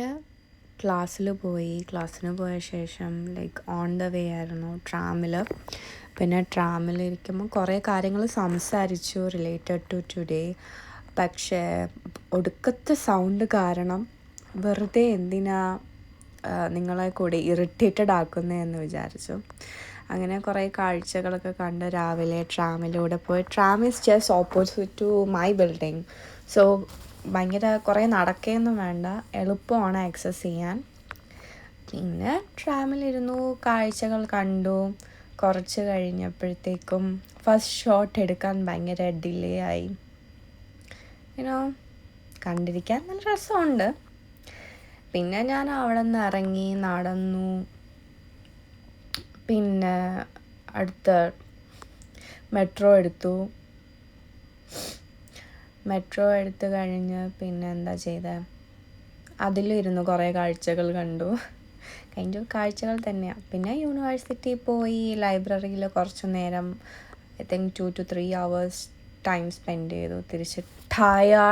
രാവിലെ ക്ലാസ്സിന് പോയ ശേഷം ഓൺ ദ വേ ആയിരുന്നു ട്രാമിൽ. പിന്നെ ട്രാമിലിരിക്കുമ്പോൾ കുറേ കാര്യങ്ങൾ സംസാരിച്ചു റിലേറ്റഡ് ടു ടുഡേ. പക്ഷേ ഒടുക്കത്തെ സൗണ്ട് കാരണം വെറുതെ എന്തിനാ നിങ്ങളെ കൂടി ഇറിറ്റേറ്റഡ് ആക്കുന്നതെന്ന് വിചാരിച്ചു. അങ്ങനെ കുറേ കാഴ്ചകളൊക്കെ കണ്ട് രാവിലെ ട്രാമിലൂടെ പോയി. Tram is just opposite to my building. So ഭയങ്കര കുറേ നടക്കുകയൊന്നും വേണ്ട, എളുപ്പമാണ് ആക്സസ് ചെയ്യാൻ. പിന്നെ ട്രാമിലിരുന്നു, കാഴ്ചകൾ കണ്ടു. കുറച്ച് കഴിഞ്ഞപ്പോഴത്തേക്കും ഫസ്റ്റ് ഷോട്ട് എടുക്കാൻ ഭയങ്കര ഡിലേ ആയി. കണ്ടിരിക്കാൻ നല്ല രസമുണ്ട്. പിന്നെ ഞാൻ അവിടെ നിന്ന് ഇറങ്ങി നടന്നു. പിന്നെ അടുത്ത മെട്രോ എടുത്ത് കഴിഞ്ഞ് പിന്നെ എന്താ ചെയ്തത്, അതിലിരുന്നു കുറേ കാഴ്ചകൾ കണ്ടു. കാഴ്ചകൾ തന്നെയാണ്. പിന്നെ യൂണിവേഴ്സിറ്റി പോയി, ലൈബ്രറിയിൽ കുറച്ച് നേരം, I think 2 to 3 hours time spend ചെയ്തു. തിരിച്ച് ടയേർഡ്